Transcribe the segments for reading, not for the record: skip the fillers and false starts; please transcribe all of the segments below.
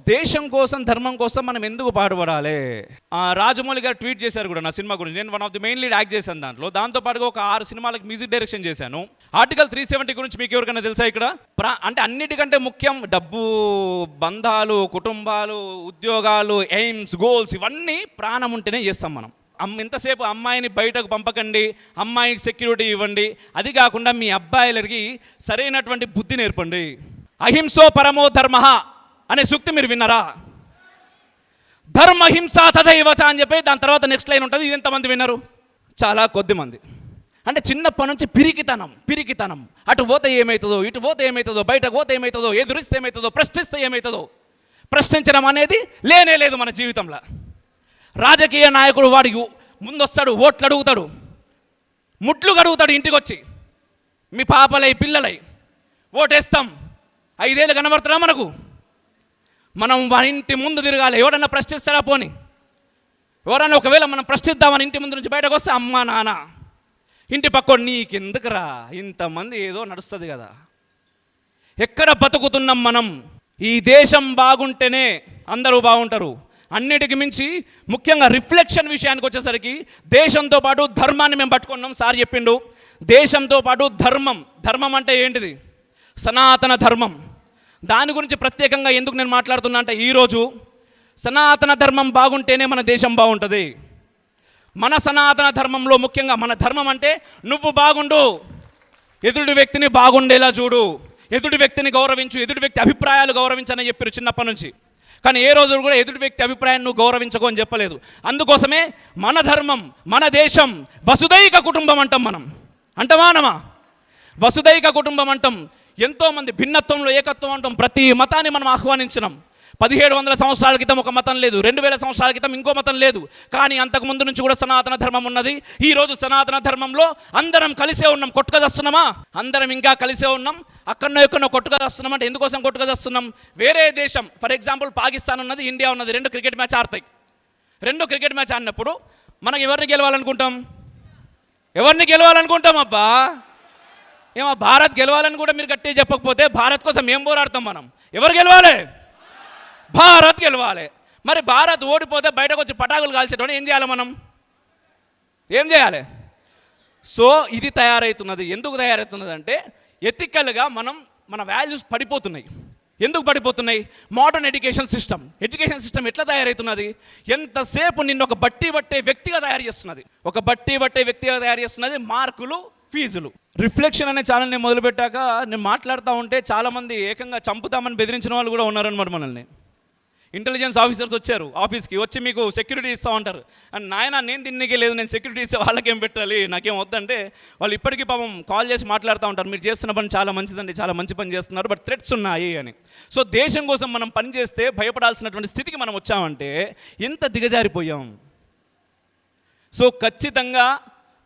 దేశం కోసం, ధర్మం కోసం మనం ఎందుకు పాటుపడాలి? రాజమౌళి గారు ట్వీట్ చేశారు కూడా నా సినిమా గురించి. నేను one of the main lead act చేశాను దాంట్లో. దాంతోపాటుగా ఒక 6 సినిమాలకు మ్యూజిక్ డైరెక్షన్ చేశాను. ఆర్టికల్ 370 గురించి మీకు ఎవరికైనా తెలుసా ఇక్కడ? అంటే అన్నిటికంటే ముఖ్యం డబ్బు, బంధాలు, కుటుంబాలు, ఉద్యోగాలు, ఎయిమ్స్, గోల్స్ ఇవన్నీ ప్రాణం ఉంటేనే చేస్తాం మనం. ఇంతసేపు అమ్మాయిని బయటకు పంపకండి, అమ్మాయికి సెక్యూరిటీ ఇవ్వండి, అది కాకుండా మీ అబ్బాయిలకి సరైనటువంటి బుద్ధి నేర్పండి. అహింసో పరమో ధర్మ అనే సూక్తి మీరు విన్నారా? ధర్మహింస తథైవచ అని చెప్పి దాని తర్వాత నెక్స్ట్ లైన్ ఉంటుంది. ఇది ఎంతమంది విన్నారు? చాలా కొద్ది మంది. అంటే చిన్నప్పటి నుంచి పిరికితనం. అటు పోతే ఏమవుతుందో, ఇటు పోతే ఏమవుతుందో, బయటకు పోతే ఏమవుతుందో, ఎదురిస్తే ఏమవుతుందో, ప్రశ్నిస్తే ఏమవుతుందో, ప్రశ్నించడం అనేది లేనే లేదు మన జీవితంలో. రాజకీయ నాయకుడు వాడికి ముందొస్తాడు, ఓట్లు అడుగుతాడు, ముట్లు కడుగుతాడు, ఇంటికి వచ్చి మీ పాపలై పిల్లలై ఓటేస్తాం, 5 ఏళ్ళు కనబడుతున్నా మనకు. మనం మన ఇంటి ముందు తిరగాలి. ఎవడన్నా ప్రశ్నిస్తాడా? పోని ఎవరన్నా ఒకవేళ మనం ప్రశ్నిద్దామని ఇంటి ముందు నుంచి బయటకు వస్తే అమ్మ నాన్న ఇంటి పక్కన నీకెందుకురా, ఇంతమంది ఏదో నడుస్తుంది కదా. ఎక్కడ బతుకుతున్నాం మనం? ఈ దేశం బాగుంటేనే అందరూ బాగుంటారు. అన్నిటికి మించి ముఖ్యంగా రిఫ్లెక్షన్ విషయానికి వచ్చేసరికి దేశంతో పాటు ధర్మాన్ని మేము పట్టుకున్నాం. సార్ చెప్పిండు, దేశంతో పాటు ధర్మం అంటే ఏంటిది? సనాతన ధర్మం. దాని గురించి ప్రత్యేకంగా ఎందుకు నేను మాట్లాడుతున్నా అంటే, ఈరోజు సనాతన ధర్మం బాగుంటేనే మన దేశం బాగుంటుంది. మన సనాతన ధర్మంలో ముఖ్యంగా మన ధర్మం అంటే నువ్వు బాగుండు, ఎదుటి వ్యక్తిని బాగుండేలా చూడు, ఎదుటి వ్యక్తిని గౌరవించు, ఎదుటి వ్యక్తి అభిప్రాయాలు గౌరవించని చెప్పారు చిన్నప్పటి నుంచి. కానీ ఏ రోజు కూడా ఎదుటి వ్యక్తి అభిప్రాయాన్ని నువ్వు గౌరవించకు అని చెప్పలేదు. అందుకోసమే మన ధర్మం, మన దేశం వసుదైక కుటుంబం అంటాం. మనం అంటమానమా? వసుదైక కుటుంబం అంటాం. ఎంతోమంది భిన్నత్వంలో ఏకత్వం అంటాం. ప్రతి మతాన్ని మనం ఆహ్వానించినాం. 1700 సంవత్సరాల క్రితం ఒక మతం లేదు, 2000 సంవత్సరాల క్రితం ఇంకో మతం లేదు. కానీ అంతకుముందు నుంచి కూడా సనాతన ధర్మం ఉన్నది. ఈరోజు సనాతన ధర్మంలో అందరం కలిసే ఉన్నాం. కొట్టుకదస్తున్నామా? అందరం ఇంకా కలిసే ఉన్నాం. ఎక్కడో కొట్టుకదస్తున్నాం. అంటే ఎందుకోసం కొట్టుకదస్తున్నాం? వేరే దేశం, ఫర్ ఎగ్జాంపుల్ పాకిస్తాన్ ఉన్నది, ఇండియా ఉన్నది, 2 క్రికెట్ మ్యాచ్ ఆడతాయి. 2 క్రికెట్ మ్యాచ్ ఆడినప్పుడు మనం ఎవరిని గెలవాలనుకుంటాం? అబ్బా ఏమో భారత్ గెలవాలని కూడా మీరు గట్టిగా చెప్పకపోతే భారత్ కోసం ఏం పోరాడతాం మనం? ఎవరు గెలవాలి? భారత్ గెలవాలి. మరి భారత్ ఓడిపోతే బయటకు వచ్చి పటాకులు కాల్చేటోని ఏం చేయాలి? మనం ఏం చేయాలి? సో ఇది తయారవుతున్నది. ఎందుకు తయారవుతున్నది అంటే, ఎథికల్గా మన వాల్యూస్ పడిపోతున్నాయి. ఎందుకు పడిపోతున్నాయి? మోడర్న్ ఎడ్యుకేషన్ సిస్టమ్ ఎట్లా తయారవుతున్నది? ఎంతసేపు నిన్ను ఒక బట్టి పట్టే వ్యక్తిగా తయారు చేస్తున్నది. మార్కులు, ఫీజులు. రిఫ్లెక్షన్ అనే ఛానల్ నేను మొదలుపెట్టాక నేను మాట్లాడుతూ ఉంటే చాలామంది ఏకంగా చంపుతామని బెదిరించిన వాళ్ళు కూడా ఉన్నారనమాట. మనల్ని ఇంటెలిజెన్స్ ఆఫీసర్స్ వచ్చారు ఆఫీస్కి, వచ్చి మీకు సెక్యూరిటీ ఇస్తూ ఉంటారు. అండ్ నాయన నేను తిన్నకే లేదు, నేను సెక్యూరిటీ ఇస్తే వాళ్ళకేం పెట్టాలి, నాకేం వద్దంటే వాళ్ళు ఇప్పటికీ పాపం కాల్ చేసి మాట్లాడుతూ ఉంటారు, మీరు చేస్తున్న పని చాలా మంచిదండి, చాలా మంచి పని చేస్తున్నారు, బట్ థ్రెట్స్ ఉన్నాయి అని. సో దేశం కోసం మనం పని చేస్తే భయపడాల్సినటువంటి స్థితికి మనం వచ్చామంటే ఎంత దిగజారిపోయాం. సో ఖచ్చితంగా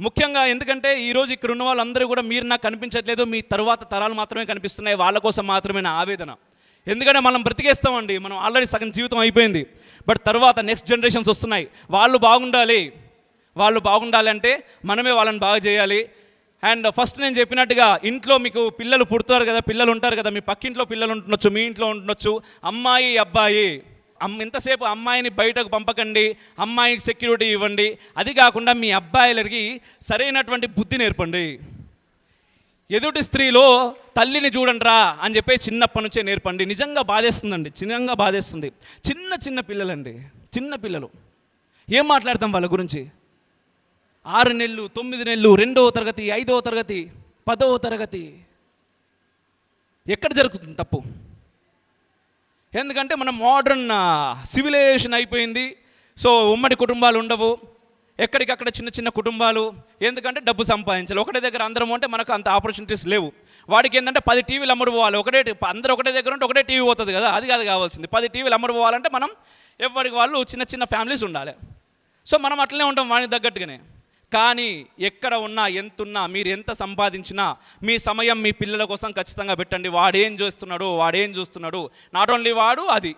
ముఖ్యంగా ఎందుకంటే ఈరోజు ఇక్కడ ఉన్న వాళ్ళందరూ కూడా మీరు నాకు కనిపించట్లేదు, మీ తరువాత తరాలు మాత్రమే కనిపిస్తున్నాయి, వాళ్ళ కోసం మాత్రమే నా ఆవేదన. ఎందుకంటే మనం బ్రతికేస్తామండి, మనం ఆల్రెడీ సగం జీవితం అయిపోయింది. బట్ తర్వాత నెక్స్ట్ జనరేషన్స్ వస్తున్నాయి, వాళ్ళు బాగుండాలి అంటే మనమే వాళ్ళని బాగా చేయాలి. అండ్ ఫస్ట్ నేను చెప్పినట్టుగా ఇంట్లో మీకు పిల్లలు పుడతారు కదా, పిల్లలు ఉంటారు కదా, మీ పక్కింట్లో పిల్లలు ఉంటుండొచ్చు, మీ ఇంట్లో ఉంటుండొచ్చు, అమ్మాయి అబ్బాయి. ఇంతసేపు అమ్మాయిని బయటకు పంపకండి, అమ్మాయికి సెక్యూరిటీ ఇవ్వండి, అది కాకుండా మీ అబ్బాయిలకి సరైనటువంటి బుద్ధి నేర్పండి. ఎదుటి స్త్రీలో తల్లిని చూడండిరా అని చెప్పి చిన్నప్పటి నుంచే నేర్పండి. నిజంగా బాధేస్తుందండి, చిన్న పిల్లలండి, చిన్న పిల్లలు. ఏం మాట్లాడతాం వాళ్ళ గురించి? 6 నెలలు, 9 నెలలు, 2వ తరగతి, 5వ తరగతి, 10వ తరగతి. ఎక్కడ జరుగుతుంది తప్పు? ఎందుకంటే మన మోడర్న్ సివిలైజేషన్ అయిపోయింది. సో ఉమ్మడి కుటుంబాలు ఉండవు, ఎక్కడికక్కడ చిన్న కుటుంబాలు. ఎందుకంటే డబ్బు సంపాదించాలి, ఒకటే దగ్గర అందరం ఉంటే మనకు అంత ఆపర్చునిటీస్ లేవు. వాడికి ఏంటంటే 10 టీవీలు అమ్ముడు పోవాలి, అందరూ ఒకటే దగ్గర ఉంటే ఒకటే టీవీ పోతుంది కదా, అది కాదు కావాల్సింది. 10 టీవీలు అమ్ముడు పోవాలంటే మనం ఎవరికి వాళ్ళు చిన్న ఫ్యామిలీస్ ఉండాలి. సో మనం అట్లనే ఉంటాం వాడికి తగ్గట్టుగానే. కానీ ఎక్కడ ఉన్నా, ఎంతున్నా, మీరు ఎంత సంపాదించినా మీ సమయం మీ పిల్లల కోసం ఖచ్చితంగా పెట్టండి. వాడేం చూస్తున్నాడు, నాట్ ఓన్లీ వాడు, అది.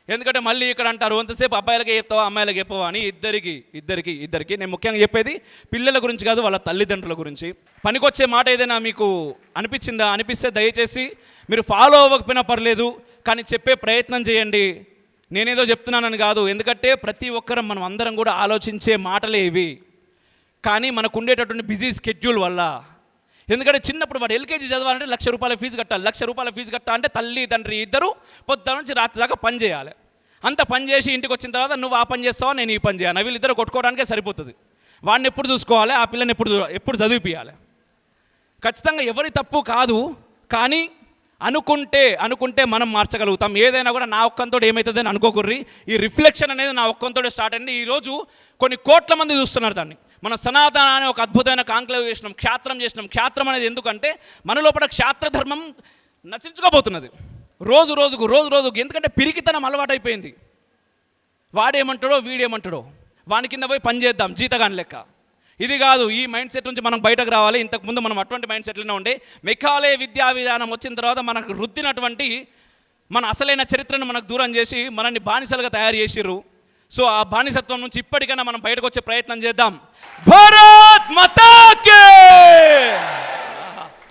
ఎందుకంటే మళ్ళీ ఇక్కడ అంటారు ఎంతసేపు అబ్బాయిలకే చెప్తావా అమ్మాయిలకి చెప్పవా అని. ఇద్దరికి నేను ముఖ్యంగా చెప్పేది పిల్లల గురించి కాదు, వాళ్ళ తల్లిదండ్రుల గురించి. పనికొచ్చే మాట ఏదైనా మీకు అనిపిస్తే దయచేసి మీరు ఫాలో అవ్వకపోయినా పర్లేదు, కానీ చెప్పే ప్రయత్నం చేయండి. నేనేదో చెప్తున్నానని కాదు, ఎందుకంటే ప్రతి ఒక్కరం మనం అందరం కూడా ఆలోచించే మాటలే ఇవి. కానీ మనకు ఉండేటటువంటి బిజీ స్కెడ్యూల్ వల్ల, ఎందుకంటే చిన్నప్పుడు వాడు ఎల్కేజీ చదవాలంటే ₹1,00,000 ఫీజు కట్టాలి. ₹1,00,000 ఫీజు కట్టాలంటే తల్లి తండ్రి ఇద్దరు పొద్దున నుంచి రాత్రి దాకా పని చేయాలి. అంత పని చేసి ఇంటికి వచ్చిన తర్వాత నువ్వు ఆ పని చేస్తావా, నేను ఈ పని చేయాలి, వీళ్ళిద్దరు కొట్టుకోవడానికే సరిపోతుంది. వాడిని ఎప్పుడు చూసుకోవాలి, ఆ పిల్లని ఎప్పుడు చదివిపియాలి. ఖచ్చితంగా ఎవరి తప్పు కాదు, కానీ అనుకుంటే మనం మార్చగలుగుతాం. ఏదైనా కూడా నా ఒక్కంతో ఏమవుతుంది అని అనుకోకుర్రి. ఈ రిఫ్లెక్షన్ అనేది నా ఒక్కంతో స్టార్ట్ అయింది. ఈరోజు కొన్ని కోట్ల మంది చూస్తున్నారు దాన్ని. మన సనాతన అనే ఒక అద్భుతమైన కాంక్లేవ్ చేసినాం, క్షాత్రం చేసినాం. క్షాత్రం అనేది ఎందుకంటే మన లోపల క్షాత్ర ధర్మం నశించుకోబోతున్నది రోజు రోజుకు. ఎందుకంటే పిరికితనం అలవాటైపోయింది. వాడేమంటాడో వీడేమంటాడో వాని కింద పోయి పని చేద్దాం జీతగాని లెక్క. ఇది కాదు, ఈ మైండ్ సెట్ నుంచి మనం బయటకు రావాలి. ఇంతకుముందు మనం అటువంటి మైండ్ సెట్లోనే ఉండే. మెకాలే విద్యా విధానం వచ్చిన తర్వాత మనకు రుద్దినటువంటి మన అసలైన చరిత్రను మనకు దూరం చేసి మనల్ని బానిసలుగా తయారు చేసిర్రు. సో ఆ బానిసత్వం నుంచి ఇప్పటికైనా మనం బయటకు వచ్చే ప్రయత్నం చేద్దాం. భారత్ మాతా కీ